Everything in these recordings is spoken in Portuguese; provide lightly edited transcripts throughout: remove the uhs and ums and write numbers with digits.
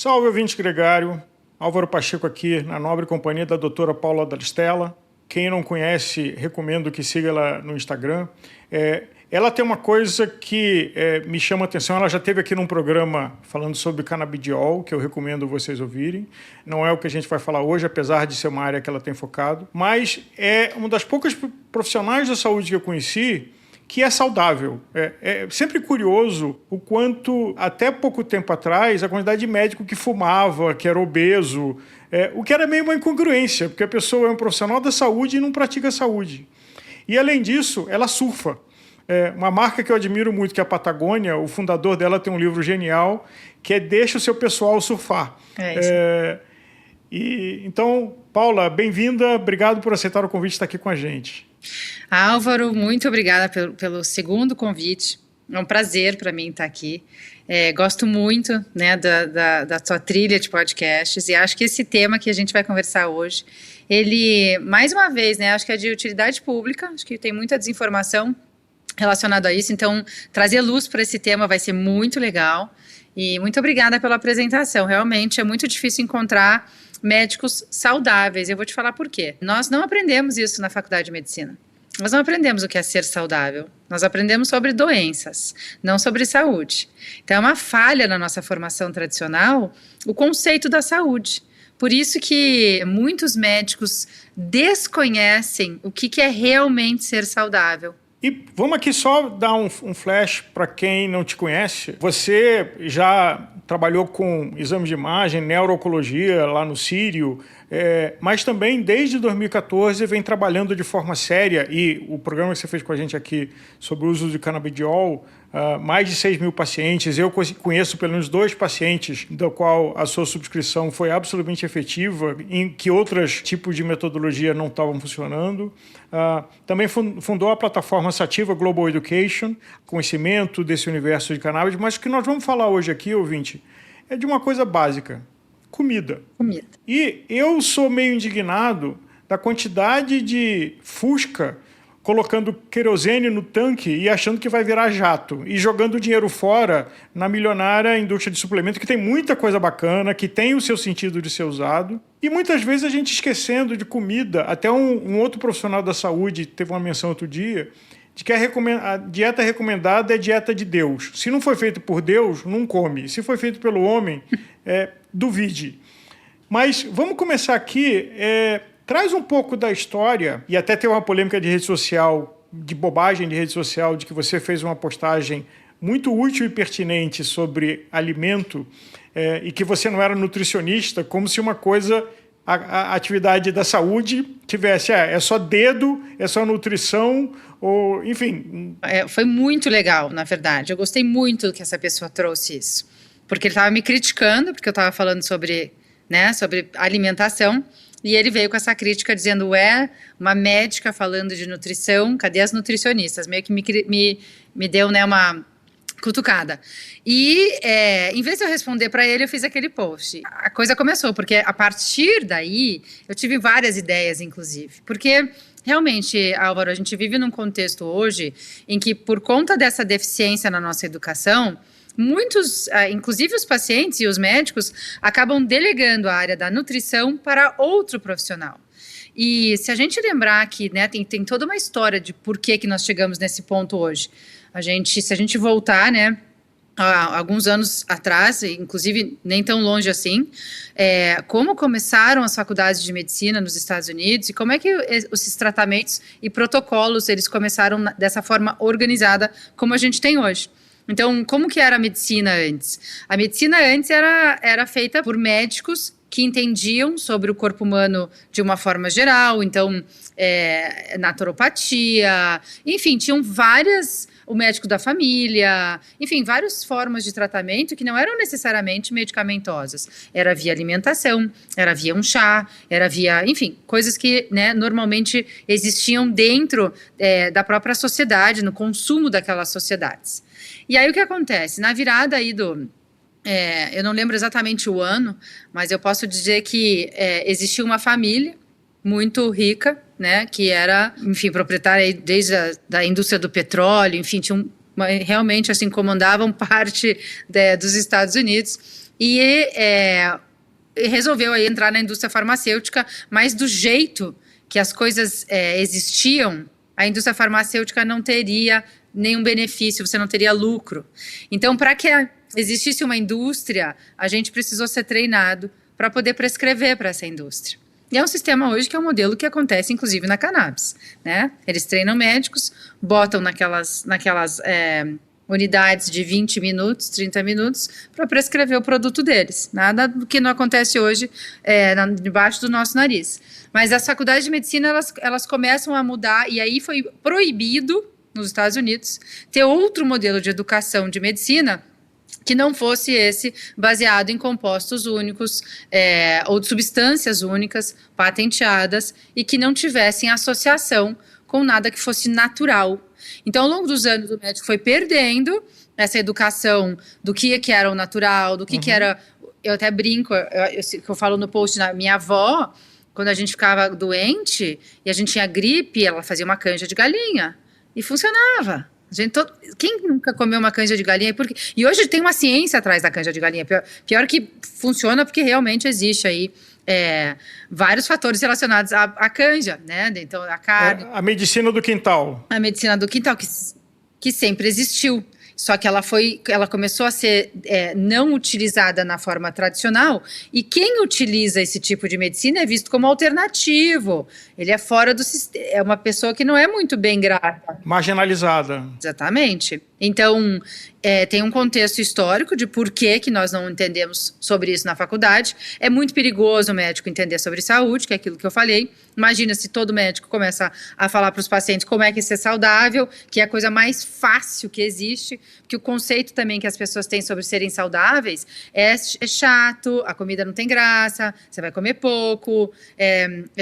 Salve, ouvinte gregário. Álvaro Pacheco aqui, na nobre companhia da doutora Paula D'Astella. Quem não conhece, recomendo que siga ela no Instagram. Ela tem uma coisa que me chama a atenção. Ela já esteve aqui num programa falando sobre canabidiol, que eu recomendo vocês ouvirem. Não é o que a gente vai falar hoje, apesar de ser uma área que ela tem focado. Mas é uma das poucas profissionais da saúde que eu conheci que é saudável. É sempre curioso o quanto, até pouco tempo atrás, a quantidade de médico que fumava, que era obeso, o que era meio uma incongruência, porque a pessoa é um profissional da saúde e não pratica saúde. E, além disso, ela surfa. Uma marca que eu admiro muito, que é a Patagônia, o fundador dela tem um livro genial, que é Deixa o Seu Pessoal Surfar. Então, Paula, bem-vinda, obrigado por aceitar o convite de estar aqui com a gente. Álvaro, muito obrigada pelo segundo convite. É um prazer para mim estar aqui. Gosto muito, né, da tua trilha de podcasts e acho que esse tema que a gente vai conversar hoje, ele, mais uma vez, né, acho que é de utilidade pública, acho que tem muita desinformação relacionada a isso, então trazer luz para esse tema vai ser muito legal. E muito obrigada pela apresentação. Realmente é muito difícil encontrar médicos saudáveis. Eu vou te falar por quê. Nós não aprendemos isso na faculdade de medicina. Nós não aprendemos o que é ser saudável. Nós aprendemos sobre doenças, não sobre saúde. Então é uma falha na nossa formação tradicional o conceito da saúde. Por isso que muitos médicos desconhecem o que é realmente ser saudável. E vamos aqui só dar um flash para quem não te conhece. Você já trabalhou com exames de imagem, neuro-oncologia lá no Sírio, mas também desde 2014 vem trabalhando de forma séria, e o programa que você fez com a gente aqui sobre o uso de canabidiol, mais de 6 mil pacientes. Eu conheço pelo menos 2 pacientes do qual a sua subscrição foi absolutamente efetiva, em que outros tipos de metodologia não estavam funcionando. Também fundou a plataforma Sativa Global Education, conhecimento desse universo de cannabis, mas o que nós vamos falar hoje aqui, ouvinte, é de uma coisa básica: comida. E eu sou meio indignado da quantidade de fusca colocando querosene no tanque e achando que vai virar jato, e jogando dinheiro fora na milionária indústria de suplemento, que tem muita coisa bacana, que tem o seu sentido de ser usado, e muitas vezes a gente esquecendo de comida. Até um outro profissional da saúde teve uma menção outro dia, de que a dieta recomendada é dieta de Deus. Se não foi feito por Deus, não come. Se foi feito pelo homem, duvide. Mas vamos começar aqui. Traz um pouco da história, e até tem uma polêmica de rede social, de bobagem de rede social, de que você fez uma postagem muito útil e pertinente sobre alimento, e que você não era nutricionista, como se uma coisa, a atividade da saúde, tivesse, é só dedo, é só nutrição, ou enfim. Foi muito legal, na verdade. Eu gostei muito que essa pessoa trouxe isso, porque ele estava me criticando, porque eu estava falando sobre alimentação. E ele veio com essa crítica dizendo, uma médica falando de nutrição, cadê as nutricionistas? Meio que me deu, né, uma cutucada. E em vez de eu responder para ele, eu fiz aquele post. A coisa começou, porque a partir daí, eu tive várias ideias, inclusive. Porque, realmente, Álvaro, a gente vive num contexto hoje em que, por conta dessa deficiência na nossa educação, muitos, inclusive os pacientes e os médicos, acabam delegando a área da nutrição para outro profissional. E se a gente lembrar que, né, tem toda uma história de por que nós chegamos nesse ponto hoje. Se a gente voltar, né, há alguns anos atrás, inclusive nem tão longe assim, como começaram as faculdades de medicina nos Estados Unidos e como é que esses tratamentos e protocolos eles começaram dessa forma organizada como a gente tem hoje. Então, como que era a medicina antes? A medicina antes era feita por médicos que entendiam sobre o corpo humano de uma forma geral, então, naturopatia, enfim, tinham o médico da família, enfim, várias formas de tratamento que não eram necessariamente medicamentosas. Era via alimentação, era via um chá, era via, enfim, coisas que, né, normalmente existiam dentro da própria sociedade, no consumo daquelas sociedades. E aí o que acontece? Na virada aí eu não lembro exatamente o ano, mas eu posso dizer que existia uma família muito rica, né, que era, enfim, proprietária desde da indústria do petróleo, enfim, realmente assim comandavam parte dos Estados Unidos. e resolveu aí entrar na indústria farmacêutica, mas do jeito que as coisas existiam, a indústria farmacêutica não teria nenhum benefício, você não teria lucro. Então, para que existisse uma indústria, a gente precisou ser treinado para poder prescrever para essa indústria. E é um sistema hoje que é um modelo que acontece, inclusive, na cannabis, né? Eles treinam médicos, botam naquelas unidades de 20 minutos, 30 minutos, para prescrever o produto deles. Nada do que não acontece hoje debaixo do nosso nariz. Mas as faculdades de medicina, elas começam a mudar, e aí foi proibido, nos Estados Unidos, ter outro modelo de educação de medicina que não fosse esse baseado em compostos únicos ou de substâncias únicas, patenteadas, e que não tivessem associação com nada que fosse natural. Então, ao longo dos anos, o médico foi perdendo essa educação do que era o natural, do que era... Eu até brinco, eu falo no post, na minha avó, quando a gente ficava doente e a gente tinha gripe, ela fazia uma canja de galinha e funcionava. Quem nunca comeu uma canja de galinha? E hoje tem uma ciência atrás da canja de galinha. Pior que funciona porque realmente existe aí vários fatores relacionados à canja, né? Então, a carne. A medicina do quintal. A medicina do quintal, que sempre existiu. Só que ela começou a ser não utilizada na forma tradicional, e quem utiliza esse tipo de medicina é visto como alternativo. Ele é fora do sistema, é uma pessoa que não é muito bem grata. Marginalizada. Exatamente. Então, tem um contexto histórico de por que nós não entendemos sobre isso na faculdade. É muito perigoso o médico entender sobre saúde, que é aquilo que eu falei. Imagina se todo médico começa a falar para os pacientes como é que ser saudável, que é a coisa mais fácil que existe, porque o conceito também que as pessoas têm sobre serem saudáveis é chato, a comida não tem graça, você vai comer pouco,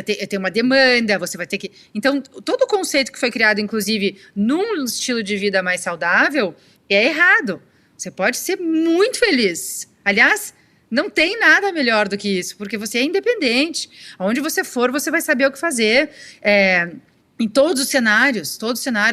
tem uma demanda, você vai ter que... Então, todo o conceito que foi criado, inclusive, num estilo de vida mais saudável, é errado. Você pode ser muito feliz. Aliás, não tem nada melhor do que isso, porque você é independente. Aonde você for, você vai saber o que fazer. Em todos os cenários,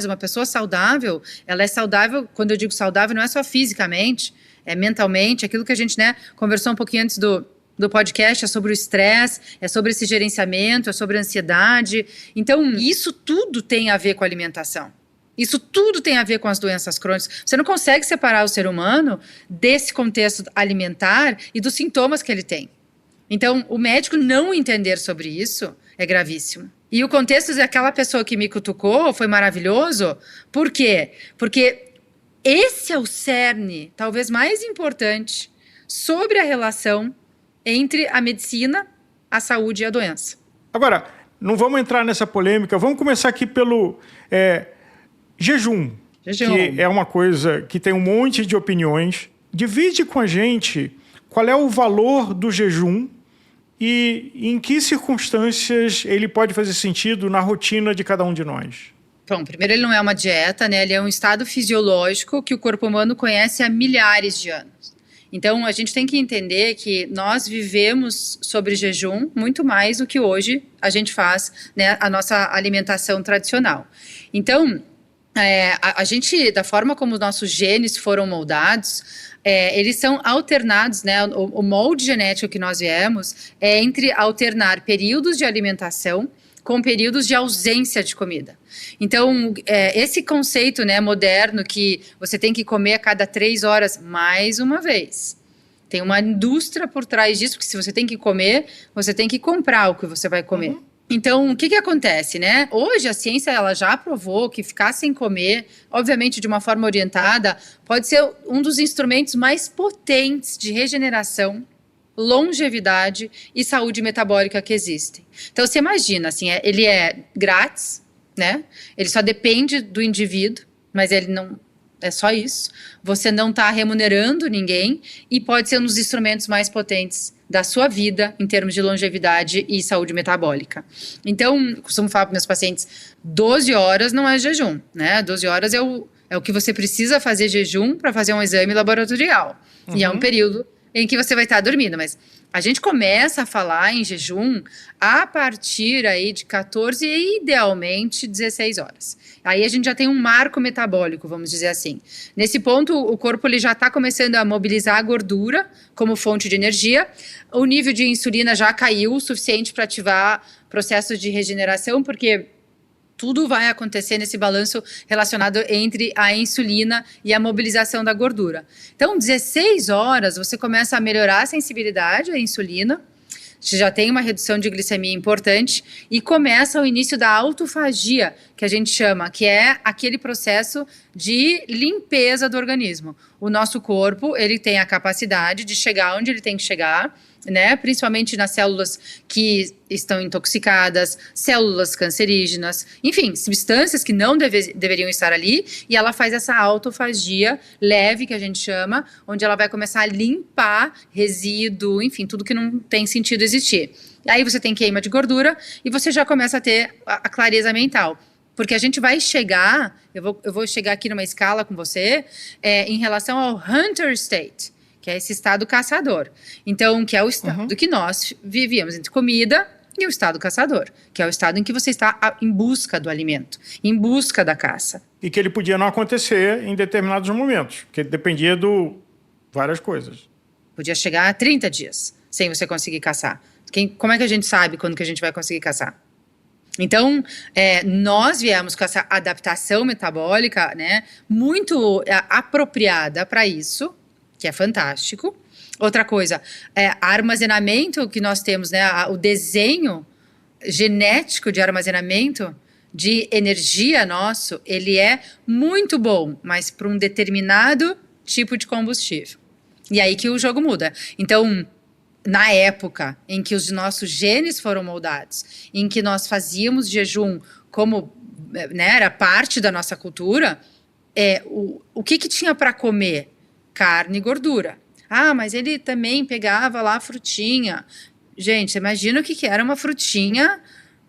uma pessoa saudável, ela é saudável, quando eu digo saudável, não é só fisicamente, é mentalmente, aquilo que a gente conversou um pouquinho antes do podcast, é sobre o estresse, é sobre esse gerenciamento, é sobre a ansiedade. Então, isso tudo tem a ver com a alimentação. Isso tudo tem a ver com as doenças crônicas. Você não consegue separar o ser humano desse contexto alimentar e dos sintomas que ele tem. Então, o médico não entender sobre isso é gravíssimo. E o contexto daquela pessoa que me cutucou foi maravilhoso. Por quê? Porque esse é o cerne, talvez mais importante, sobre a relação entre a medicina, a saúde e a doença. Agora, não vamos entrar nessa polêmica. Vamos começar aqui pelo... Jejum, que é uma coisa que tem um monte de opiniões. Divide com a gente qual é o valor do jejum e em que circunstâncias ele pode fazer sentido na rotina de cada um de nós. Bom, primeiro, ele não é uma dieta, né? Ele é um estado fisiológico que o corpo humano conhece há milhares de anos. Então, a gente tem que entender que nós vivemos sobre jejum muito mais do que hoje a gente faz, né, a nossa alimentação tradicional. Então... a gente, da forma como os nossos genes foram moldados, eles são alternados, né? O molde genético que nós viemos é entre alternar períodos de alimentação com períodos de ausência de comida. Então, esse conceito, né, moderno que você tem que comer a cada 3 horas, mais uma vez, tem uma indústria por trás disso, porque se você tem que comer, você tem que comprar o que você vai comer. Então, o que acontece, né? Hoje a ciência ela já provou que ficar sem comer, obviamente de uma forma orientada, pode ser um dos instrumentos mais potentes de regeneração, longevidade e saúde metabólica que existem. Então, você imagina, assim, ele é grátis, né? Ele só depende do indivíduo, mas ele não... É só isso. Você não está remunerando ninguém e pode ser um dos instrumentos mais potentes da sua vida em termos de longevidade e saúde metabólica. Então, eu costumo falar para meus pacientes, 12 horas não é jejum, né? 12 horas é o que você precisa fazer jejum para fazer um exame laboratorial. E é um período em que você vai estar dormindo, mas a gente começa a falar em jejum a partir aí de 14 e idealmente 16 horas. Aí a gente já tem um marco metabólico, vamos dizer assim. Nesse ponto, o corpo ele já está começando a mobilizar a gordura como fonte de energia. O nível de insulina já caiu o suficiente para ativar processos de regeneração, porque tudo vai acontecer nesse balanço relacionado entre a insulina e a mobilização da gordura. Então, 16 horas, você começa a melhorar a sensibilidade à insulina, você já tem uma redução de glicemia importante e começa o início da autofagia, que a gente chama, que é aquele processo de limpeza do organismo. O nosso corpo, ele tem a capacidade de chegar onde ele tem que chegar, né? Principalmente nas células que estão intoxicadas, células cancerígenas, enfim, substâncias que não deveriam estar ali, e ela faz essa autofagia leve, que a gente chama, onde ela vai começar a limpar resíduo, enfim, tudo que não tem sentido existir. E aí você tem queima de gordura e você já começa a ter a clareza mental. Porque a gente vai chegar, eu vou chegar aqui numa escala com você, em relação ao hunter state, que é esse estado caçador. Então, que é o estado que nós vivíamos entre comida e o estado caçador, que é o estado em que você está em busca do alimento, em busca da caça. E que ele podia não acontecer em determinados momentos, porque dependia de várias coisas. Podia chegar a 30 dias sem você conseguir caçar. Como é que a gente sabe quando que a gente vai conseguir caçar? Então, nós viemos com essa adaptação metabólica, né, muito apropriada para isso, que é fantástico. Outra coisa, armazenamento que nós temos, né, o desenho genético de armazenamento de energia nosso, ele é muito bom, mas para um determinado tipo de combustível. E aí que o jogo muda. Então, na época em que os nossos genes foram moldados, em que nós fazíamos jejum como, né, era parte da nossa cultura, o que tinha para comer? Carne e gordura. Ah, mas ele também pegava lá a frutinha. Gente, você imagina o que era uma frutinha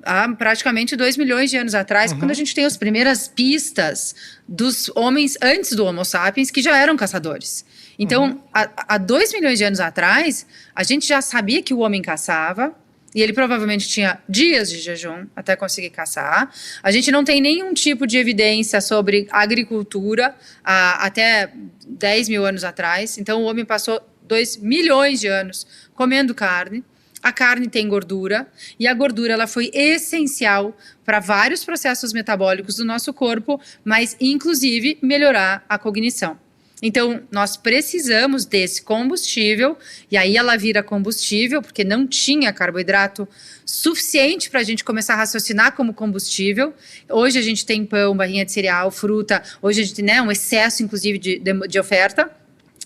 há praticamente 2 milhões de anos atrás, quando a gente tem as primeiras pistas dos homens antes do Homo sapiens, que já eram caçadores. Então, há 2 milhões de anos atrás, a gente já sabia que o homem caçava, e ele provavelmente tinha dias de jejum até conseguir caçar. A gente não tem nenhum tipo de evidência sobre agricultura até 10 mil anos atrás. Então, o homem passou 2 milhões de anos comendo carne. A carne tem gordura, e a gordura ela foi essencial para vários processos metabólicos do nosso corpo, mas inclusive melhorar a cognição. Então, nós precisamos desse combustível, e aí ela vira combustível, porque não tinha carboidrato suficiente para a gente começar a raciocinar como combustível. Hoje a gente tem pão, barrinha de cereal, fruta, hoje a gente tem, né, um excesso, inclusive, de oferta.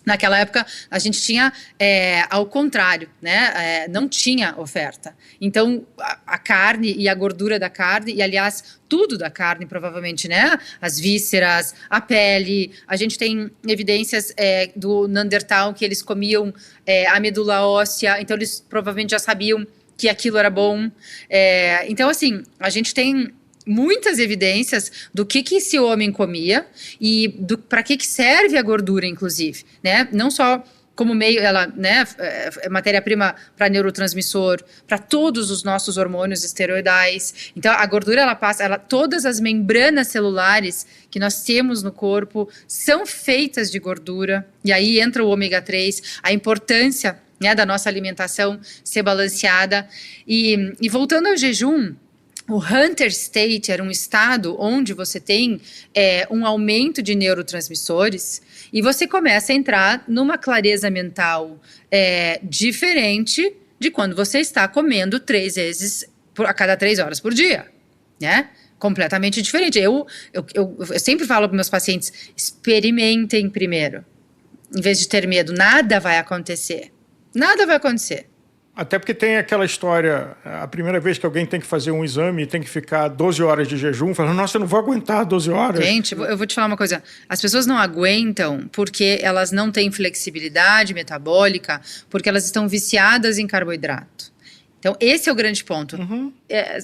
Naquela época, a gente tinha ao contrário, né? Não tinha oferta. Então, a carne e a gordura da carne, e aliás, tudo da carne, provavelmente, né? As vísceras, a pele. A gente tem evidências do Neandertal que eles comiam a medula óssea, então eles provavelmente já sabiam que aquilo era bom. Então, assim, a gente tem muitas evidências do que esse homem comia e para que serve a gordura, inclusive, né? Não só como meio, ela, né, é matéria-prima para neurotransmissor, para todos os nossos hormônios esteroidais. Então, a gordura, ela passa, todas as membranas celulares que nós temos no corpo são feitas de gordura. E aí entra o ômega 3, a importância, né, da nossa alimentação ser balanceada. E voltando ao jejum, o hunter state era um estado onde você tem um aumento de neurotransmissores e você começa a entrar numa clareza mental diferente de quando você está comendo 3 vezes a cada 3 horas por dia, né? Completamente diferente. Eu sempre falo para meus pacientes, experimentem primeiro, em vez de ter medo. Nada vai acontecer. Nada vai acontecer. Até porque tem aquela história, a primeira vez que alguém tem que fazer um exame e tem que ficar 12 horas de jejum, falando, nossa, eu não vou aguentar 12 horas. Gente, eu vou te falar uma coisa, as pessoas não aguentam porque elas não têm flexibilidade metabólica, porque elas estão viciadas em carboidrato. Então, esse é o grande ponto.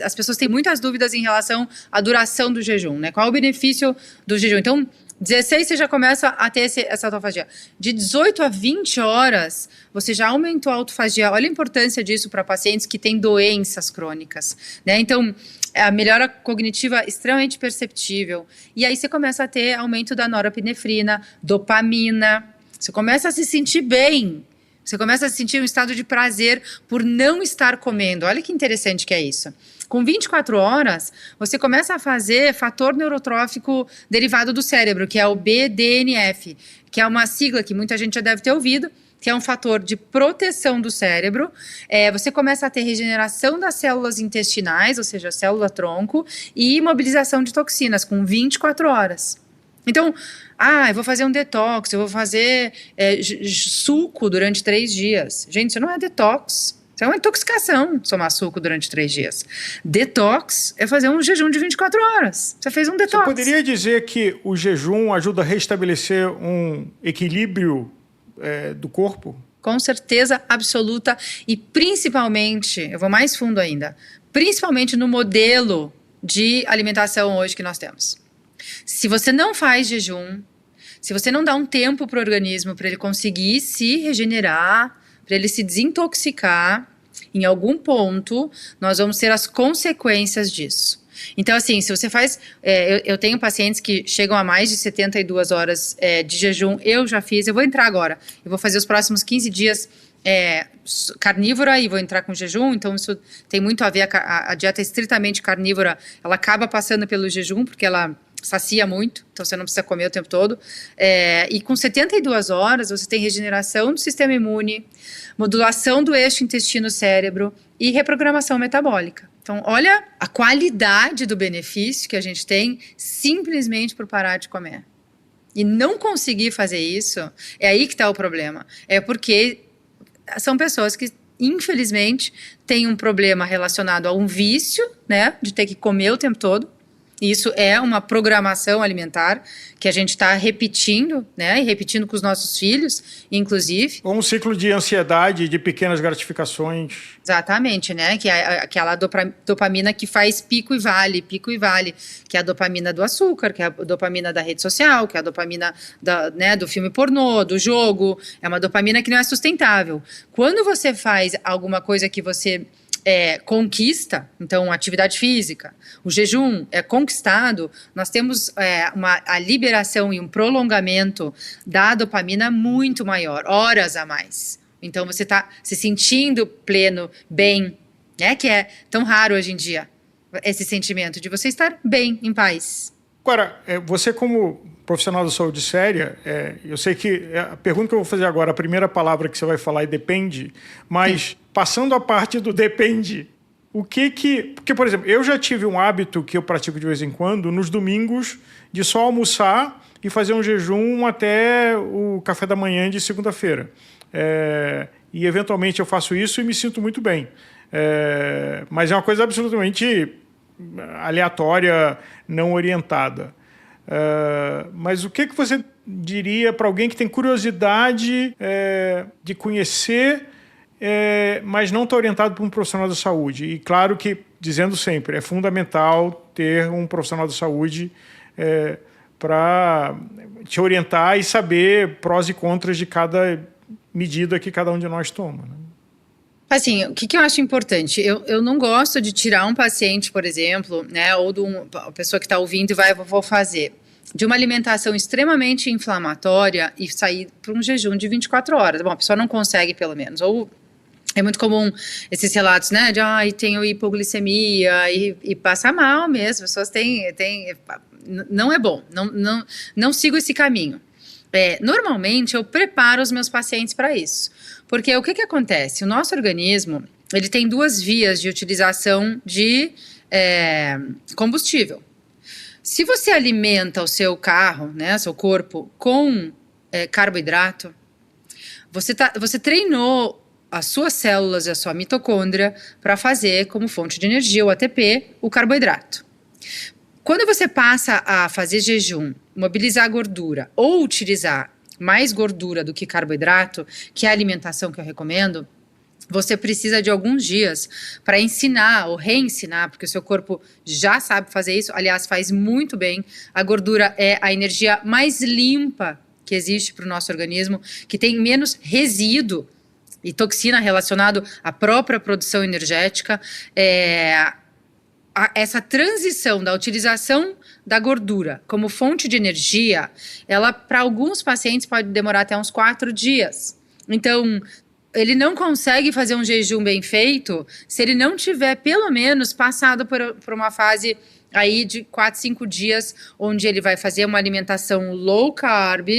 As pessoas têm muitas dúvidas em relação à duração do jejum, né? Qual é o benefício do jejum? Então, 16 você já começa a ter essa autofagia. De 18 a 20 horas, você já aumentou a autofagia. Olha a importância disso para pacientes que têm doenças crônicas, né? Então, a melhora cognitiva extremamente perceptível. E aí você começa a ter aumento da norepinefrina, dopamina. Você começa a se sentir bem. Você começa a sentir um estado de prazer por não estar comendo. Olha que interessante que é isso. Com 24 horas, você começa a fazer fator neurotrófico derivado do cérebro, que é o BDNF, que é uma sigla que muita gente já deve ter ouvido, que é um fator de proteção do cérebro. Você começa a ter regeneração das células intestinais, ou seja, célula-tronco, e imobilização de toxinas com 24 horas. Então, eu vou fazer um detox, eu vou fazer suco durante 3 dias. Gente, isso não é detox. Isso é uma intoxicação, tomar suco durante 3 dias. Detox é fazer um jejum de 24 horas. Você fez um detox. Você poderia dizer que o jejum ajuda a restabelecer um equilíbrio do corpo? Com certeza absoluta. E principalmente, eu vou mais fundo ainda, principalmente no modelo de alimentação hoje que nós temos. Se você não faz jejum, se você não dá um tempo para o organismo para ele conseguir se regenerar, para ele se desintoxicar, em algum ponto, nós vamos ter as consequências disso. Então, assim, se você faz... eu tenho pacientes que chegam a mais de 72 horas de jejum, eu já fiz, eu vou entrar agora, eu vou fazer os próximos 15 dias carnívora e vou entrar com jejum, então isso tem muito a ver, a dieta estritamente carnívora, ela acaba passando pelo jejum, porque ela sacia muito, então você não precisa comer o tempo todo, e com 72 horas você tem regeneração do sistema imune, modulação do eixo intestino-cérebro e reprogramação metabólica. Então olha a qualidade do benefício que a gente tem simplesmente por parar de comer. E não conseguir fazer isso, é aí que está o problema, é porque são pessoas que infelizmente têm um problema relacionado a um vício, né, de ter que comer o tempo todo. Isso é uma programação alimentar que a gente está repetindo, né? E repetindo com os nossos filhos, inclusive. Ou um ciclo de ansiedade, de pequenas gratificações. Exatamente, né? Que é aquela dopamina que faz pico e vale, que é a dopamina do açúcar, que é a dopamina da rede social, que é a dopamina do filme pornô, do jogo. É uma dopamina que não é sustentável. Quando você faz alguma coisa que você conquista, então atividade física, o jejum é conquistado, nós temos a liberação e um prolongamento da dopamina muito maior, horas a mais. Então você está se sentindo pleno, bem, né? Que é tão raro hoje em dia, esse sentimento de você estar bem, em paz. Agora, você como profissional da saúde séria, eu sei que a pergunta que eu vou fazer agora, a primeira palavra que você vai falar é depende, mas passando a parte do depende, porque, por exemplo, eu já tive um hábito que eu pratico de vez em quando, nos domingos, de só almoçar e fazer um jejum até o café da manhã de segunda-feira. E eventualmente eu faço isso e me sinto muito bem. Mas é uma coisa absolutamente aleatória, não orientada. Mas o que você diria para alguém que tem curiosidade de conhecer, mas não está orientado por um profissional da saúde? E claro que, dizendo sempre, é fundamental ter um profissional da saúde para te orientar e saber prós e contras de cada medida que cada um de nós toma, né? Assim, o que eu acho importante? Eu não gosto de tirar um paciente, por exemplo, né, ou de uma pessoa que está ouvindo e vou fazer, de uma alimentação extremamente inflamatória e sair para um jejum de 24 horas. Bom, a pessoa não consegue, pelo menos. Ou é muito comum esses relatos, né, de tenho hipoglicemia e passa mal mesmo. As pessoas têm não é bom, não sigo esse caminho. Normalmente eu preparo os meus pacientes para isso, porque o que acontece? O nosso organismo, ele tem 2 vias de utilização de combustível. Se você alimenta o seu carro, né, seu corpo, com carboidrato, você treinou as suas células e a sua mitocôndria para fazer como fonte de energia, o ATP, o carboidrato. Quando você passa a fazer jejum, mobilizar a gordura ou utilizar mais gordura do que carboidrato, que é a alimentação que eu recomendo, você precisa de alguns dias para ensinar ou reensinar, porque o seu corpo já sabe fazer isso, aliás, faz muito bem. A gordura é a energia mais limpa que existe para o nosso organismo, que tem menos resíduo e toxina relacionado à própria produção energética. Essa transição da utilização da gordura como fonte de energia, ela para alguns pacientes pode demorar até uns 4 dias. Então, ele não consegue fazer um jejum bem feito se ele não tiver pelo menos passado por uma fase aí de 4, 5 dias, onde ele vai fazer uma alimentação low carb,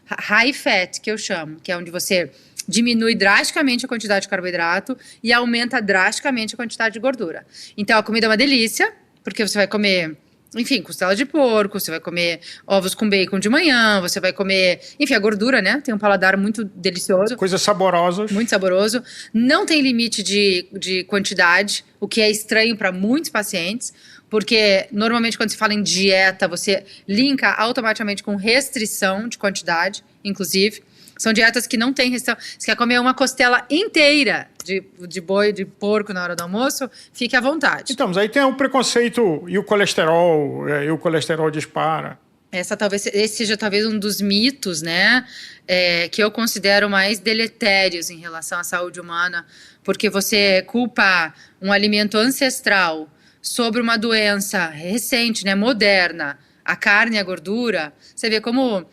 high fat, que eu chamo, que é onde você diminui drasticamente a quantidade de carboidrato e aumenta drasticamente a quantidade de gordura. Então, a comida é uma delícia, porque você vai comer, enfim, costela de porco, você vai comer ovos com bacon de manhã, você vai comer, enfim, a gordura, né? Tem um paladar muito delicioso. Coisas saborosas. Muito saboroso. Não tem limite de quantidade, o que é estranho para muitos pacientes, porque normalmente quando se fala em dieta, você linka automaticamente com restrição de quantidade, inclusive. São dietas que não tem restrição. Se quer comer uma costela inteira de boi, de porco na hora do almoço, fique à vontade. Então, mas aí tem o preconceito e o colesterol dispara. Esse seja talvez um dos mitos, né, que eu considero mais deletérios em relação à saúde humana, porque você culpa um alimento ancestral sobre uma doença recente, né, moderna, a carne e a gordura. Você vê como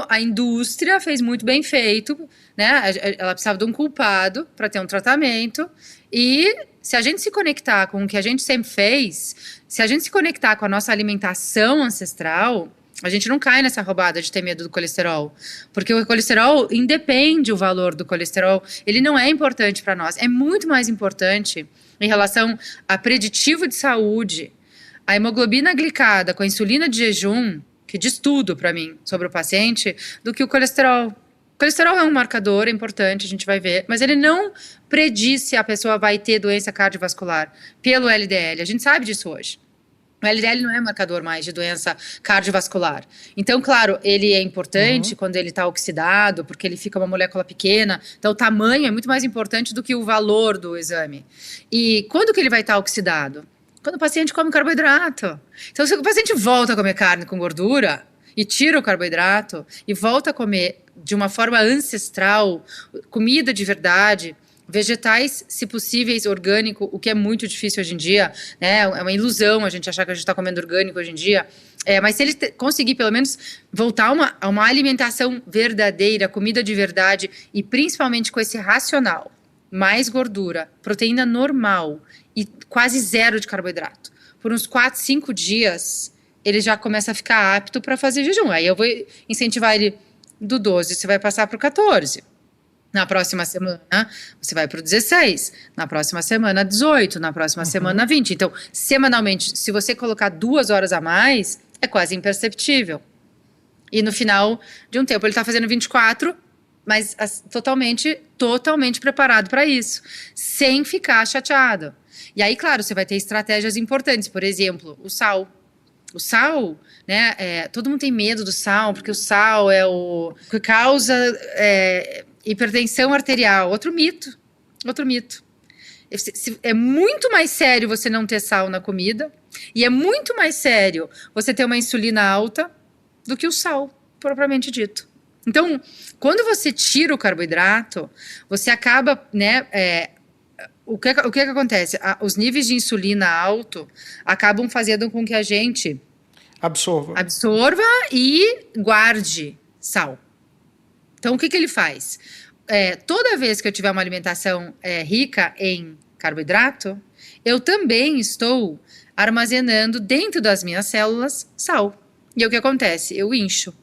a indústria fez muito bem feito, né? Ela precisava de um culpado para ter um tratamento. E se a gente se conectar com o que a gente sempre fez, se a gente se conectar com a nossa alimentação ancestral, a gente não cai nessa roubada de ter medo do colesterol. Porque o colesterol independe o valor do colesterol. Ele não é importante para nós. É muito mais importante em relação a preditivo de saúde, a hemoglobina glicada com a insulina de jejum, que diz tudo para mim sobre o paciente, do que o colesterol. O colesterol é um marcador, é importante, a gente vai ver, mas ele não prediz se a pessoa vai ter doença cardiovascular pelo LDL. A gente sabe disso hoje. O LDL não é marcador mais de doença cardiovascular. Então, claro, ele é importante quando ele está oxidado, porque ele fica uma molécula pequena. Então, o tamanho é muito mais importante do que o valor do exame. E quando que ele vai estar oxidado? Quando o paciente come carboidrato. Então, se o paciente volta a comer carne com gordura e tira o carboidrato e volta a comer de uma forma ancestral, comida de verdade, vegetais, se possíveis, orgânico, o que é muito difícil hoje em dia, né? É uma ilusão a gente achar que a gente está comendo orgânico hoje em dia. Mas se ele conseguir, pelo menos, voltar a uma alimentação verdadeira, comida de verdade e principalmente com esse racional, mais gordura, proteína normal e quase zero de carboidrato, por uns 4, 5 dias, ele já começa a ficar apto para fazer jejum. Aí eu vou incentivar ele do 12, você vai passar para o 14. Na próxima semana, você vai para o 16. Na próxima semana, 18. Na próxima semana, 20. Então, semanalmente, se você colocar 2 horas a mais, é quase imperceptível. E no final de um tempo, ele está fazendo 24, mas totalmente preparado para isso, sem ficar chateado. E aí, claro, você vai ter estratégias importantes, por exemplo, o sal. O sal, né, todo mundo tem medo do sal, porque o sal é o que causa hipertensão arterial. Outro mito. É muito mais sério você não ter sal na comida, e é muito mais sério você ter uma insulina alta do que o sal, propriamente dito. Então, quando você tira o carboidrato, você acaba, né, o que acontece? Os níveis de insulina alto acabam fazendo com que a gente absorva e guarde sal. Então, o que ele faz? Toda vez que eu tiver uma alimentação rica em carboidrato, eu também estou armazenando dentro das minhas células sal. E o que acontece? Eu incho.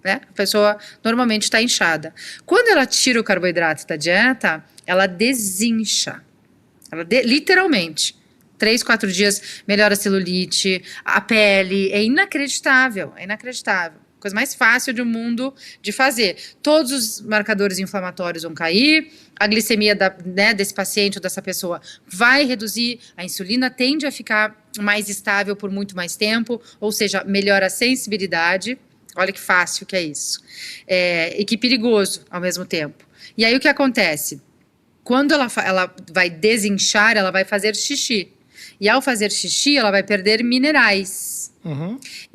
Né? A pessoa normalmente está inchada. Quando ela tira o carboidrato da dieta, ela desincha. Literalmente. 3, 4 dias melhora a celulite, a pele. É inacreditável. Coisa mais fácil do mundo de fazer. Todos os marcadores inflamatórios vão cair, a glicemia desse paciente ou dessa pessoa vai reduzir, a insulina tende a ficar mais estável por muito mais tempo, ou seja, melhora a sensibilidade. Olha que fácil que é isso. E que perigoso ao mesmo tempo. E aí o que acontece? quando ela vai desinchar, ela vai fazer xixi. E ao fazer xixi, ela vai perder minerais.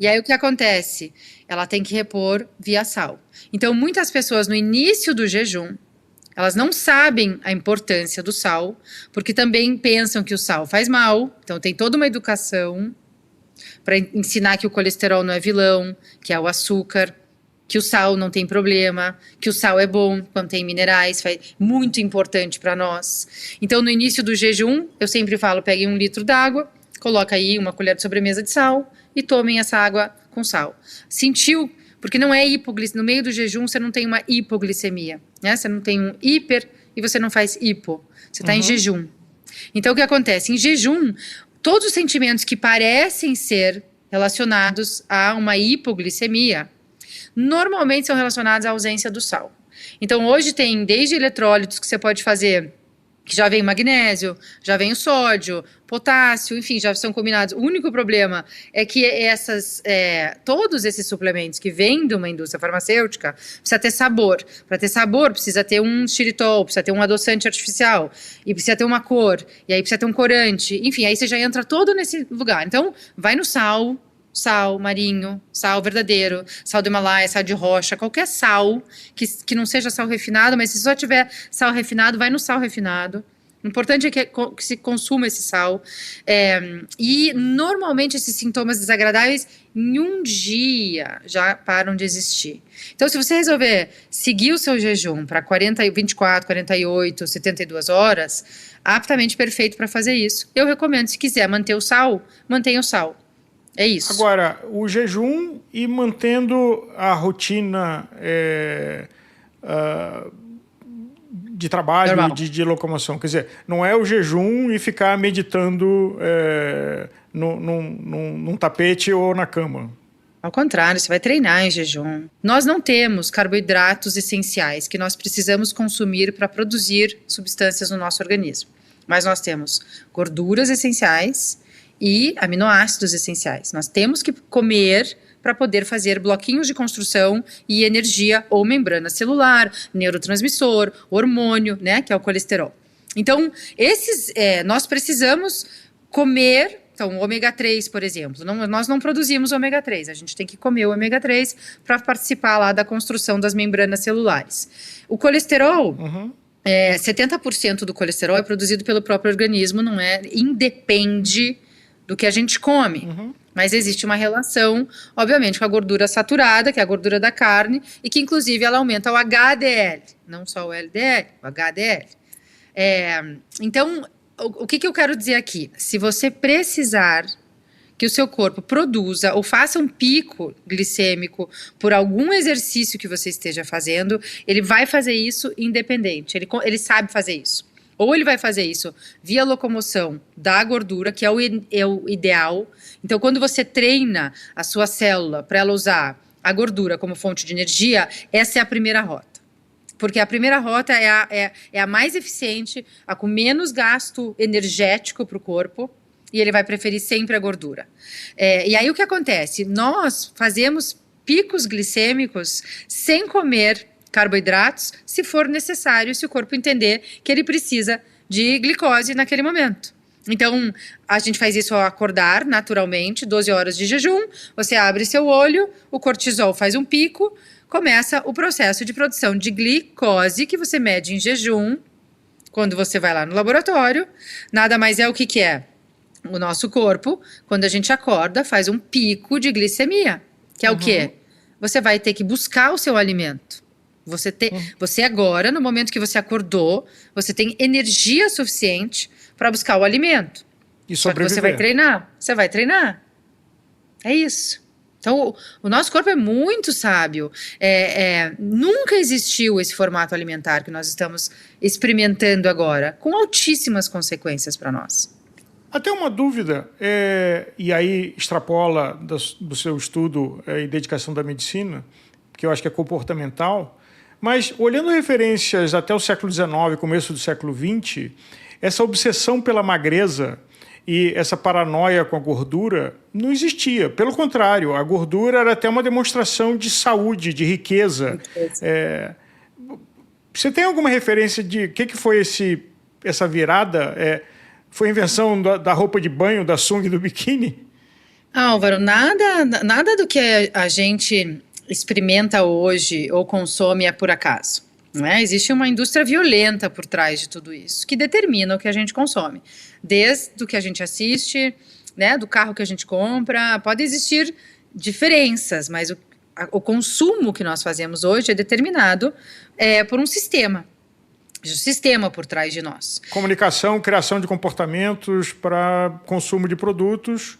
E aí o que acontece? Ela tem que repor via sal. Então, muitas pessoas no início do jejum, elas não sabem a importância do sal, porque também pensam que o sal faz mal. Então, tem toda uma educação para ensinar que o colesterol não é vilão, que é o açúcar, que o sal não tem problema, que o sal é bom, contém minerais, muito importante para nós. Então, no início do jejum, eu sempre falo, peguem 1 litro d'água, coloca aí uma colher de sobremesa de sal e tomem essa água com sal. Sentiu? Porque não é hipoglicemia. No meio do jejum, você não tem uma hipoglicemia, né? Você não tem um hiper e você não faz hipo. Você está em jejum. Então, o que acontece? Em jejum, todos os sentimentos que parecem ser relacionados a uma hipoglicemia, normalmente são relacionados à ausência do sal. Então, hoje tem desde eletrólitos que você pode fazer, que já vem magnésio, já vem o sódio, potássio, enfim, já são combinados. O único problema é que todos esses suplementos que vêm de uma indústria farmacêutica precisa ter sabor. Para ter sabor, precisa ter um xilitol, precisa ter um adoçante artificial, e precisa ter uma cor, e aí precisa ter um corante. Enfim, aí você já entra todo nesse lugar. Então, vai no sal marinho, sal verdadeiro, sal do Himalaia, sal de rocha, qualquer sal que não seja sal refinado, mas se só tiver sal refinado, vai no sal refinado. O importante é que se consuma esse sal. E normalmente esses sintomas desagradáveis, em um dia, já param de existir. Então, se você resolver seguir o seu jejum para 24, 48, 72 horas, aptamente perfeito para fazer isso. Eu recomendo, se quiser manter o sal, mantenha o sal. É isso. Agora, o jejum e mantendo a rotina de trabalho e de locomoção. Quer dizer, não é o jejum e ficar meditando num tapete ou na cama. Ao contrário, você vai treinar em jejum. Nós não temos carboidratos essenciais que nós precisamos consumir para produzir substâncias no nosso organismo. Mas nós temos gorduras essenciais e aminoácidos essenciais. Nós temos que comer para poder fazer bloquinhos de construção e energia ou membrana celular, neurotransmissor, hormônio, né, que é o colesterol. Então, nós precisamos comer. Então, o ômega 3, por exemplo, nós não produzimos ômega 3, a gente tem que comer o ômega 3 para participar lá da construção das membranas celulares. O colesterol, 70% do colesterol é produzido pelo próprio organismo, independe do que a gente come. Mas existe uma relação, obviamente, com a gordura saturada, que é a gordura da carne, e que, inclusive, ela aumenta o HDL, não só o LDL, o HDL. Então, o que eu quero dizer aqui? Se você precisar que o seu corpo produza ou faça um pico glicêmico por algum exercício que você esteja fazendo, ele vai fazer isso independente, ele sabe fazer isso. Ou ele vai fazer isso via locomoção da gordura, que é o ideal. Então, quando você treina a sua célula para ela usar a gordura como fonte de energia, essa é a primeira rota. Porque a primeira rota é a mais eficiente, a com menos gasto energético para o corpo, e ele vai preferir sempre a gordura. E aí o que acontece? Nós fazemos picos glicêmicos sem comer carboidratos, se for necessário, se o corpo entender que ele precisa de glicose naquele momento. Então, a gente faz isso ao acordar, naturalmente, 12 horas de jejum, você abre seu olho, o cortisol faz um pico, começa o processo de produção de glicose, que você mede em jejum, quando você vai lá no laboratório. Nada mais é o que é? O nosso corpo, quando a gente acorda, faz um pico de glicemia, que é o quê? Você vai ter que buscar o seu alimento. Você agora, no momento que você acordou, você tem energia suficiente para buscar o alimento. E só que você vai treinar. Você vai treinar. É isso. Então, o nosso corpo é muito sábio. Nunca existiu esse formato alimentar que nós estamos experimentando agora, com altíssimas consequências para nós. Até uma dúvida, e aí extrapola do seu estudo e dedicação da medicina, que eu acho que é comportamental, mas olhando referências até o século XIX, começo do século XX, essa obsessão pela magreza e essa paranoia com a gordura não existia. Pelo contrário, a gordura era até uma demonstração de saúde, de riqueza. Você tem alguma referência de o que foi essa virada? Foi a invenção da roupa de banho, da sunga e do biquíni? Álvaro, nada do que a gente experimenta hoje ou consome é por acaso. Né? Existe uma indústria violenta por trás de tudo isso, que determina o que a gente consome. Desde o que a gente assiste, né, do carro que a gente compra, pode existir diferenças, mas o consumo que nós fazemos hoje é determinado por um sistema. Existe um sistema por trás de nós. Comunicação, criação de comportamentos para consumo de produtos.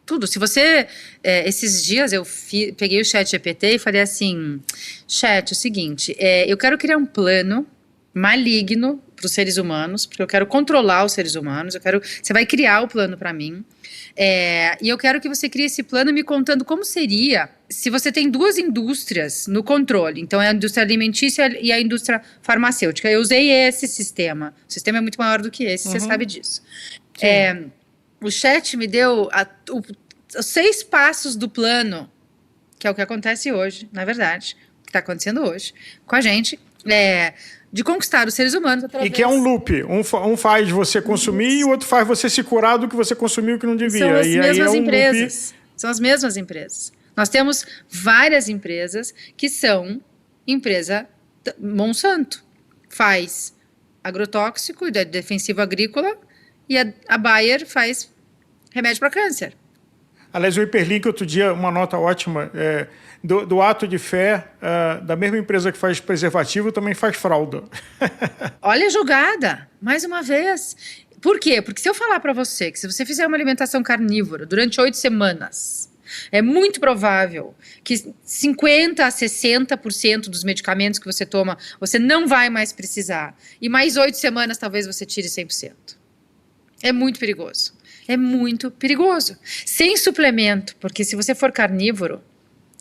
Tudo. Se você, esses dias eu peguei o ChatGPT e falei assim, chat, é o seguinte, eu quero criar um plano maligno para os seres humanos, porque eu quero controlar os seres humanos, você vai criar o plano para mim, e eu quero que você crie esse plano me contando como seria se você tem duas indústrias no controle, então é a indústria alimentícia e a indústria farmacêutica. Eu usei esse sistema, o sistema é muito maior do que esse, você sabe disso. O chat me deu os 6 passos do plano, que é o que acontece hoje, na verdade, o que está acontecendo hoje com a gente, de conquistar os seres humanos através... E que é um loop. Um faz você consumir e o outro faz você se curar do que você consumiu que não devia. São as mesmas empresas. Loop... São as mesmas empresas. Nós temos várias empresas que são empresa Monsanto. Faz agrotóxico e defensivo agrícola e a Bayer faz remédio para câncer. Aliás, o Hiperlink, outro dia, uma nota ótima, do ato de fé, da mesma empresa que faz preservativo, também faz fralda. Olha a jogada, mais uma vez. Por quê? Porque se eu falar para você que se você fizer uma alimentação carnívora durante 8 semanas, é muito provável que 50% a 60% dos medicamentos que você toma, você não vai mais precisar. E mais 8 semanas, talvez você tire 100%. É muito perigoso. É muito perigoso. Sem suplemento, porque se você for carnívoro,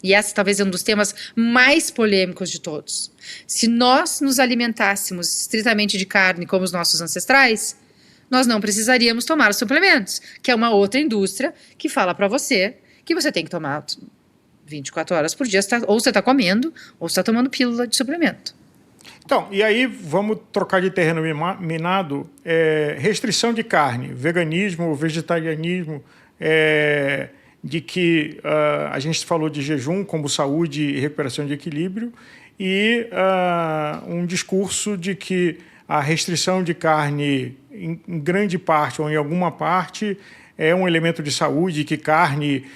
e esse talvez é um dos temas mais polêmicos de todos, se nós nos alimentássemos estritamente de carne como os nossos ancestrais, nós não precisaríamos tomar suplementos, que é uma outra indústria que fala para você que você tem que tomar 24 horas por dia, ou você está comendo, ou você está tomando pílula de suplemento. Então, e aí vamos trocar de terreno minado, restrição de carne, veganismo, vegetarianismo, de que a gente falou de jejum como saúde e recuperação de equilíbrio, e um discurso de que a restrição de carne, em grande parte ou em alguma parte, é um elemento de saúde, que carne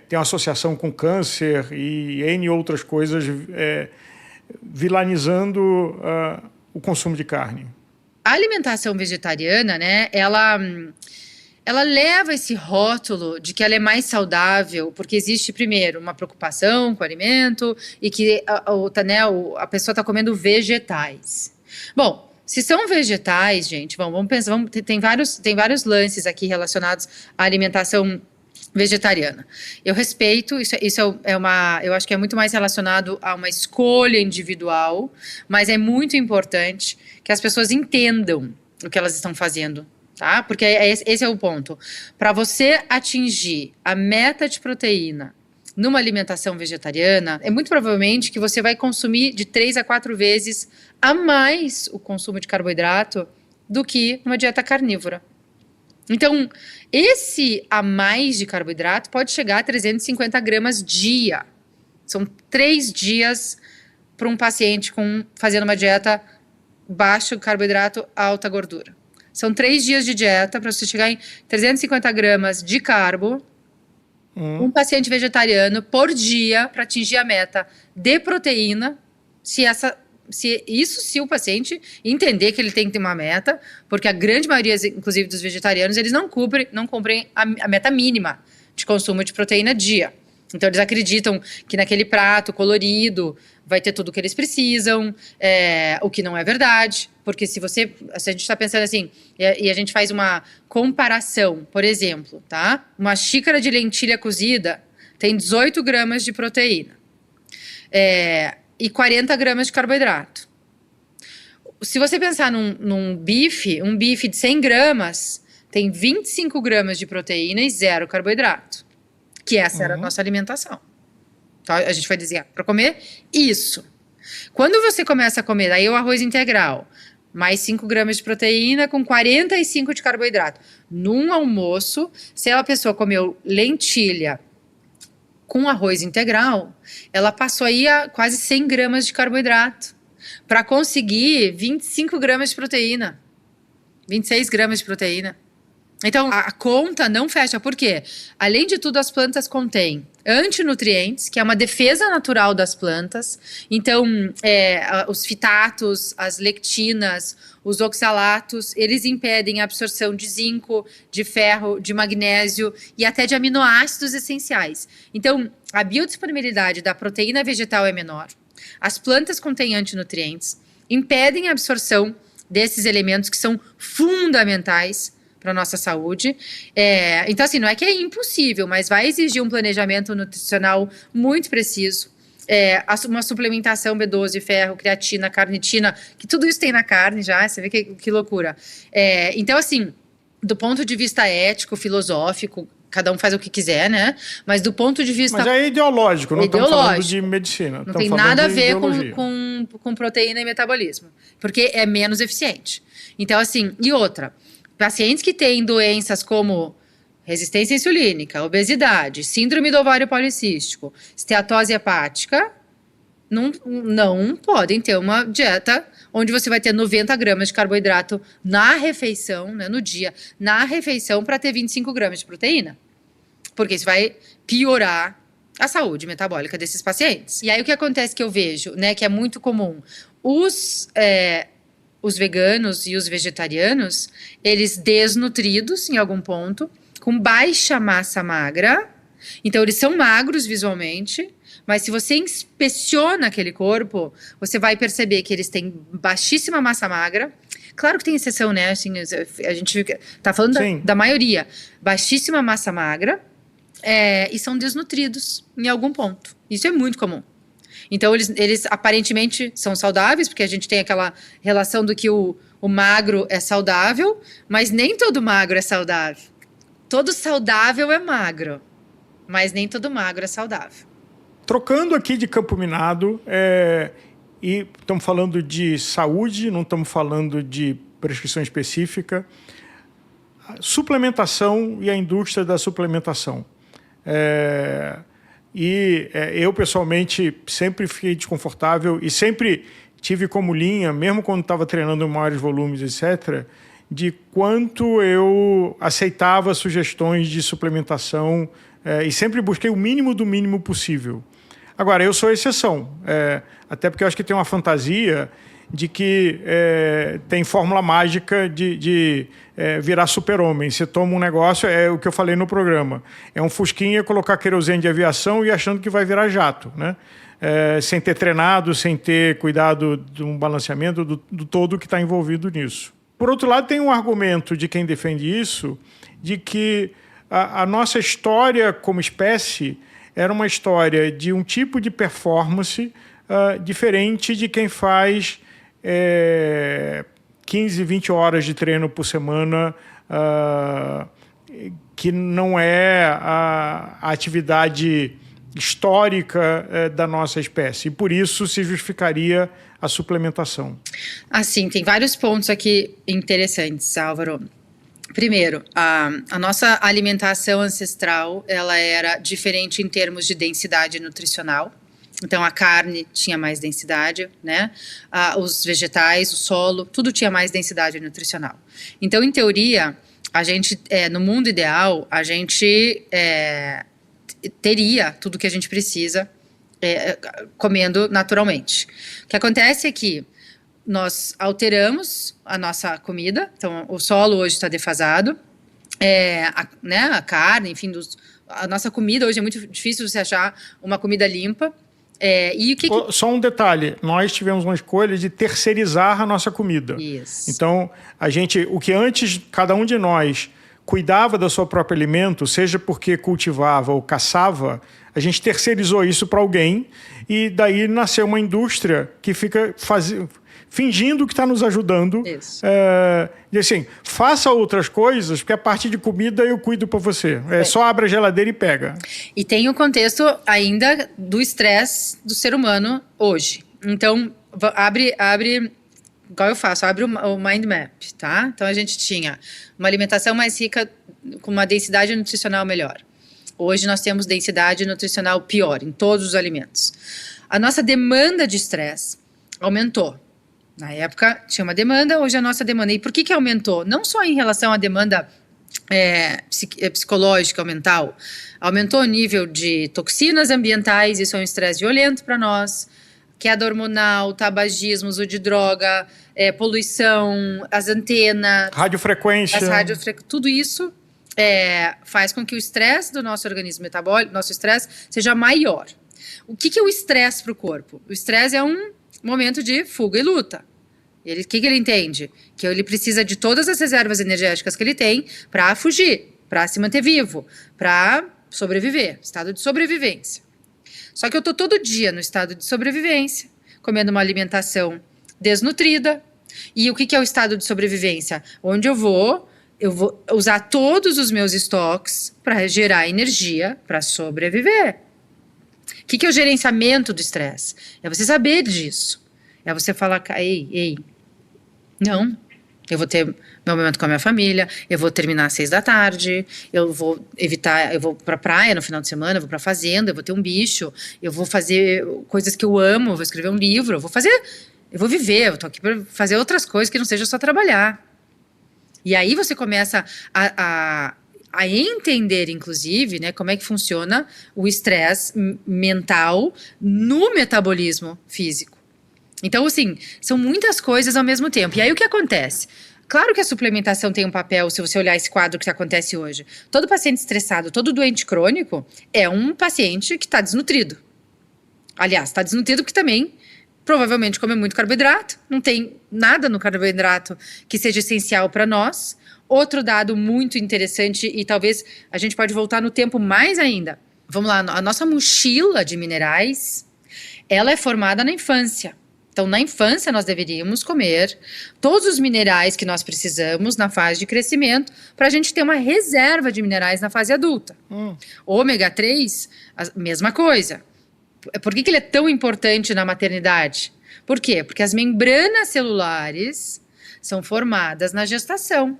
tem uma associação com câncer e N outras coisas, vilanizando o consumo de carne. A alimentação vegetariana, né, ela leva esse rótulo de que ela é mais saudável, porque existe, primeiro, uma preocupação com o alimento e que a pessoa está comendo vegetais. Bom, se são vegetais, gente, vamos pensar, tem vários lances aqui relacionados à alimentação vegetariana. Eu respeito, eu acho que é muito mais relacionado a uma escolha individual, mas é muito importante que as pessoas entendam o que elas estão fazendo, tá? Porque esse é o ponto. Para você atingir a meta de proteína numa alimentação vegetariana, é muito provavelmente que você vai consumir de 3 a 4 vezes a mais o consumo de carboidrato do que numa dieta carnívora. Então, esse a mais de carboidrato pode chegar a 350 gramas dia. São 3 dias para um paciente fazendo uma dieta baixo carboidrato, alta gordura. São 3 dias de dieta para você chegar em 350 gramas de carbo. Um paciente vegetariano por dia para atingir a meta de proteína, se o paciente entender que ele tem que ter uma meta, porque a grande maioria, inclusive dos vegetarianos, eles não cumprem a meta mínima de consumo de proteína dia. Então eles acreditam que naquele prato colorido vai ter tudo o que eles precisam, o que não é verdade, porque se a gente está pensando assim, e a gente faz uma comparação, por exemplo, tá? Uma xícara de lentilha cozida tem 18 gramas de proteína. E 40 gramas de carboidrato. Se você pensar num bife, um bife de 100 gramas tem 25 gramas de proteína e 0 carboidrato, que essa era a nossa alimentação. Então, a gente vai dizer, para comer isso. Quando você começa a comer, aí o arroz integral, mais 5 gramas de proteína com 45 de carboidrato. Num almoço, se a pessoa comeu lentilha com arroz integral, ela passou aí a quase 100 gramas de carboidrato para conseguir 25 gramas de proteína, 26 gramas de proteína. Então, a conta não fecha. Por quê? Além de tudo, as plantas contêm antinutrientes, que é uma defesa natural das plantas. Então, os fitatos, as lectinas, os oxalatos, eles impedem a absorção de zinco, de ferro, de magnésio e até de aminoácidos essenciais. Então, a biodisponibilidade da proteína vegetal é menor. As plantas contêm antinutrientes, impedem a absorção desses elementos que são fundamentais para a nossa saúde. Então, assim, não é que é impossível, mas vai exigir um planejamento nutricional muito preciso. Uma suplementação B12, ferro, creatina, carnitina, que tudo isso tem na carne já, você vê que loucura. Então, assim, do ponto de vista ético, filosófico, cada um faz o que quiser, né? Mas do ponto de vista... Mas é ideológico, não estamos falando de medicina. Não tem nada a ver com proteína e metabolismo, porque é menos eficiente. Então, assim, e outra... Pacientes que têm doenças como resistência insulínica, obesidade, síndrome do ovário policístico, esteatose hepática, não podem ter uma dieta onde você vai ter 90 gramas de carboidrato na refeição, né, no dia, na refeição, para ter 25 gramas de proteína. Porque isso vai piorar a saúde metabólica desses pacientes. E aí o que acontece que eu vejo, né, que é muito comum, os veganos e os vegetarianos, eles desnutridos em algum ponto, com baixa massa magra. Então, eles são magros visualmente, mas se você inspeciona aquele corpo, você vai perceber que eles têm baixíssima massa magra. Claro que tem exceção, né? Assim, a gente tá falando da maioria. Baixíssima massa magra e são desnutridos em algum ponto. Isso é muito comum. Então, eles aparentemente são saudáveis, porque a gente tem aquela relação do que o magro é saudável, mas nem todo magro é saudável. Todo saudável é magro, mas nem todo magro é saudável. Trocando aqui de campo minado, e estamos falando de saúde, não estamos falando de prescrição específica, suplementação e a indústria da suplementação. Eu, pessoalmente, sempre fiquei desconfortável e sempre tive como linha, mesmo quando estava treinando em maiores volumes, etc., de quanto eu aceitava sugestões de suplementação e sempre busquei o mínimo do mínimo possível. Agora, eu sou exceção, até porque eu acho que tem uma fantasia de que tem fórmula mágica de virar super-homem. Você toma um negócio, é o que eu falei no programa, é um fusquinha, colocar querosene de aviação e achando que vai virar jato, né? Sem ter treinado, sem ter cuidado de um balanceamento do todo que está envolvido nisso. Por outro lado, tem um argumento de quem defende isso, de que a nossa história como espécie era uma história de um tipo de performance diferente de quem faz 15, 20 horas de treino por semana, que não é a atividade histórica da nossa espécie. E por isso se justificaria a suplementação. Assim, tem vários pontos aqui interessantes, Álvaro. Primeiro, a nossa alimentação ancestral, ela era diferente em termos de densidade nutricional. Então, a carne tinha mais densidade, né? Os vegetais, o solo, tudo tinha mais densidade nutricional. Então, em teoria, a gente, no mundo ideal, a gente teria tudo que a gente precisa comendo naturalmente. O que acontece é que nós alteramos a nossa comida, então o solo hoje está defasado, a carne, enfim, a nossa comida hoje é muito difícil você achar uma comida limpa. Só um detalhe, nós tivemos uma escolha de terceirizar a nossa comida. Isso. Então, o que antes cada um de nós cuidava do seu próprio alimento, seja porque cultivava ou caçava, a gente terceirizou isso para alguém e daí nasceu uma indústria que fica fingindo que está nos ajudando. Isso. E assim, faça outras coisas, porque a parte de comida eu cuido para você. Só abre a geladeira e pega. E tem o contexto ainda do estresse do ser humano hoje. Então, abre, igual eu faço, abre o mind map, tá? Então, a gente tinha uma alimentação mais rica, com uma densidade nutricional melhor. Hoje, nós temos densidade nutricional pior em todos os alimentos. A nossa demanda de estresse aumentou. Na época, tinha uma demanda, hoje a nossa demanda. E por que aumentou? Não só em relação à demanda psicológica ou mental. Aumentou o nível de toxinas ambientais, isso é um estresse violento para nós. Queda hormonal, tabagismo, uso de droga, poluição, as antenas, radiofrequência, tudo isso faz com que o estresse do nosso organismo metabólico, nosso estresse, seja maior. O que é o estresse para o corpo? O estresse é um momento de fuga e luta. O que ele entende? Que ele precisa de todas as reservas energéticas que ele tem para fugir, para se manter vivo, para sobreviver, estado de sobrevivência. Só que eu estou todo dia no estado de sobrevivência, comendo uma alimentação desnutrida. E o que é o estado de sobrevivência? Onde eu vou usar todos os meus estoques para gerar energia para sobreviver. O que é o gerenciamento do estresse? É você saber disso. É você falar, ei, não, eu vou ter meu momento com a minha família, eu vou terminar às 6 da tarde, eu vou evitar, eu vou pra praia no final de semana, eu vou pra fazenda, eu vou ter um bicho, eu vou fazer coisas que eu amo, eu vou escrever um livro, eu vou viver, eu tô aqui pra fazer outras coisas que não seja só trabalhar. E aí você começa a entender, inclusive, né, como é que funciona o estresse mental no metabolismo físico. Então, assim, são muitas coisas ao mesmo tempo. E aí o que acontece? Claro que a suplementação tem um papel, se você olhar esse quadro que acontece hoje. Todo paciente estressado, todo doente crônico é um paciente que está desnutrido. Aliás, está desnutrido porque também provavelmente come muito carboidrato, não tem nada no carboidrato que seja essencial para nós. Outro dado muito interessante, e talvez a gente pode voltar no tempo mais ainda. Vamos lá, a nossa mochila de minerais, ela é formada na infância. Então, na infância, nós deveríamos comer todos os minerais que nós precisamos na fase de crescimento para a gente ter uma reserva de minerais na fase adulta. Ômega 3, a mesma coisa. Por que ele é tão importante na maternidade? Por quê? Porque as membranas celulares são formadas na gestação.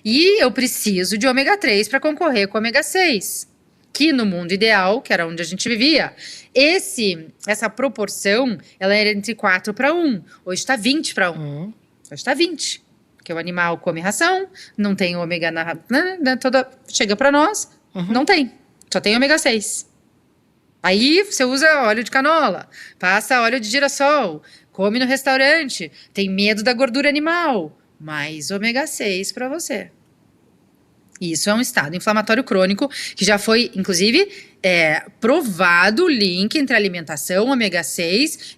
E eu preciso de ômega 3 para concorrer com ômega 6. Que no mundo ideal, que era onde a gente vivia, essa proporção, ela era entre 4:1. Hoje está 20:1. Hoje está 20. Porque o animal come ração, não tem ômega chega para nós, não tem. Só tem ômega 6. Aí você usa óleo de canola, passa óleo de girassol, come no restaurante, tem medo da gordura animal, mais ômega 6 para você. Isso é um estado inflamatório crônico que já foi, inclusive, provado o link entre alimentação, ômega 6,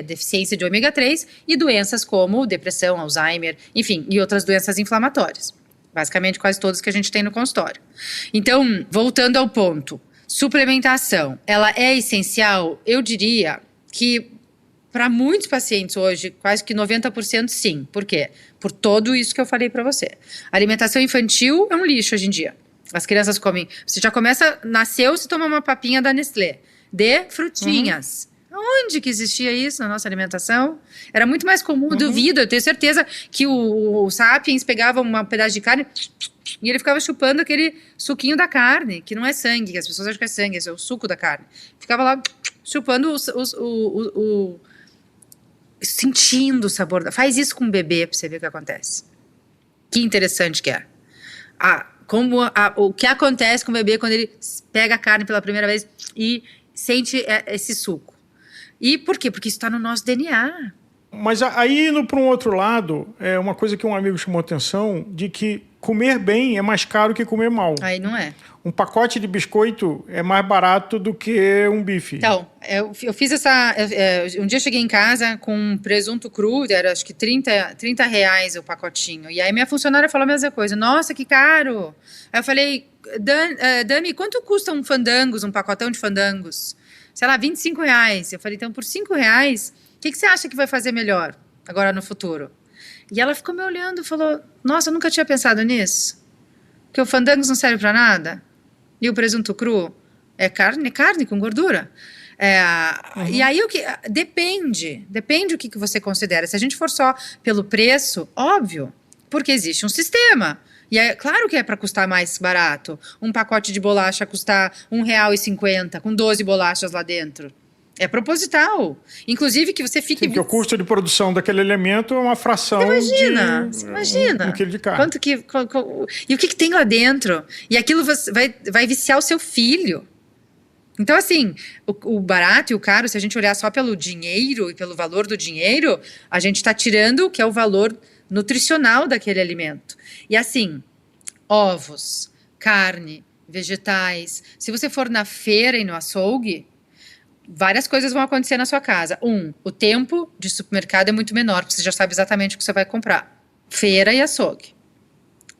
deficiência de ômega 3 e doenças como depressão, Alzheimer, enfim, e outras doenças inflamatórias. Basicamente, quase todas que a gente tem no consultório. Então, voltando ao ponto, suplementação, ela é essencial? Eu diria que para muitos pacientes hoje, quase que 90% sim. Por quê? Por tudo isso que eu falei para você. A alimentação infantil é um lixo hoje em dia. As crianças comem... Você já nasceu, você toma uma papinha da Nestlé. Dê frutinhas. Onde que existia isso na nossa alimentação? Era muito mais comum, duvido. Eu tenho certeza que o Sapiens pegava um pedaço de carne e ele ficava chupando aquele suquinho da carne, que não é sangue, que as pessoas acham que é sangue, esse é o suco da carne. Ficava lá chupando sentindo o sabor. Faz isso com um bebê pra você ver o que acontece. Que interessante que é. O que acontece com o bebê quando ele pega a carne pela primeira vez e sente esse suco. E por quê? Porque isso está no nosso DNA. Mas aí, indo para um outro lado, é uma coisa que um amigo chamou atenção, de que comer bem é mais caro que comer mal. Aí não é. Um pacote de biscoito é mais barato do que um bife. Então, eu fiz um dia eu cheguei em casa com um presunto cru, era acho que 30 reais o pacotinho. E aí minha funcionária falou a mesma coisa. Nossa, que caro! Aí eu falei, Dami, quanto custa um pacotão de fandangos? Sei lá, 25 reais. Eu falei, então por 5 reais, o que você acha que vai fazer melhor agora no futuro? E ela ficou me olhando e falou, nossa, eu nunca tinha pensado nisso. Que o fandangos não serve para nada. E o presunto cru é carne com gordura. E aí, depende o que você considera. Se a gente for só pelo preço, óbvio, porque existe um sistema. E é claro que é para custar mais barato. Um pacote de bolacha custar R$1,50, com 12 bolachas lá dentro. É proposital. Inclusive que você fique... Sim, porque o custo de produção daquele elemento é uma fração Imagina. Um quilo de carne. E o que tem lá dentro? E aquilo vai viciar o seu filho. Então, assim, o barato e o caro, se a gente olhar só pelo dinheiro e pelo valor do dinheiro, a gente está tirando o que é o valor nutricional daquele alimento. E assim, ovos, carne, vegetais. Se você for na feira e no açougue, várias coisas vão acontecer na sua casa. O tempo de supermercado é muito menor, porque você já sabe exatamente o que você vai comprar. Feira e açougue.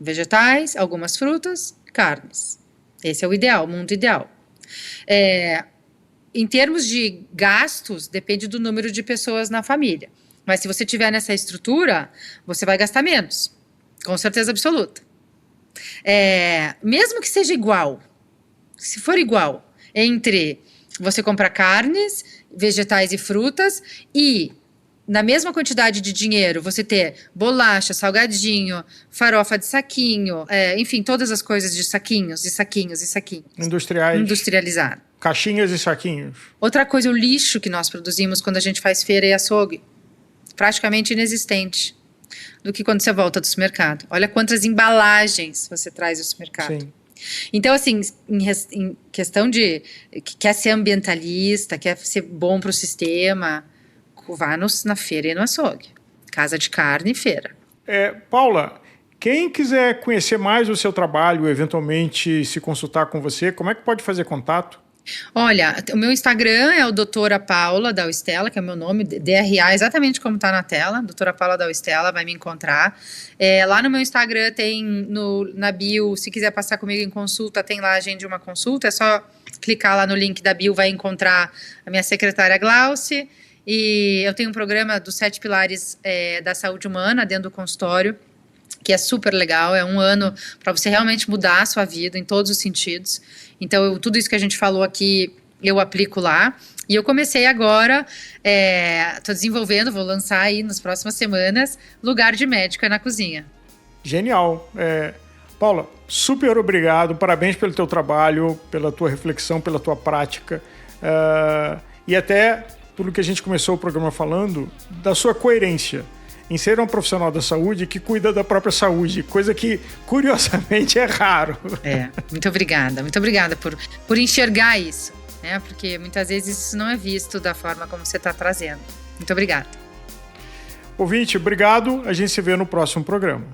Vegetais, algumas frutas, carnes. Esse é o ideal, o mundo ideal. Em termos de gastos, depende do número de pessoas na família. Mas se você tiver nessa estrutura, você vai gastar menos. Com certeza absoluta. Mesmo que seja igual, se for igual, entre você comprar carnes, vegetais e frutas e na mesma quantidade de dinheiro você ter bolacha, salgadinho, farofa de saquinho, enfim, todas as coisas de saquinhos e saquinhos e saquinhos. Industrializado. Caixinhas e saquinhos. Outra coisa, o lixo que nós produzimos quando a gente faz feira e açougue. Praticamente inexistente do que quando você volta do supermercado. Olha quantas embalagens você traz do supermercado. Sim. Então, assim, em questão de quer ser ambientalista, quer ser bom para o sistema, vá na feira e no açougue. Casa de carne e feira. Paula, quem quiser conhecer mais o seu trabalho, eventualmente se consultar com você, como é que pode fazer contato? Olha, o meu Instagram é o Doutora Paula Daustella, que é o meu nome, DRA, exatamente como está na tela, Doutora Paula Daustella, vai me encontrar. Lá no meu Instagram tem, na bio, se quiser passar comigo em consulta, tem lá agende uma consulta, é só clicar lá no link da bio, vai encontrar a minha secretária Glauce, e eu tenho um programa dos 7 pilares da saúde humana dentro do consultório, que é super legal, é um ano para você realmente mudar a sua vida em todos os sentidos. Então, tudo isso que a gente falou aqui, eu aplico lá. E eu comecei agora, estou desenvolvendo, vou lançar aí nas próximas semanas, Lugar de Médica na Cozinha. Genial. Paula, super obrigado, parabéns pelo teu trabalho, pela tua reflexão, pela tua prática. E até, pelo que a gente começou o programa falando, da sua coerência em ser um profissional da saúde que cuida da própria saúde, coisa que, curiosamente, é raro. Muito obrigada por enxergar isso, né? Porque muitas vezes isso não é visto da forma como você está trazendo. Muito obrigada. Ouvinte, obrigado, a gente se vê no próximo programa.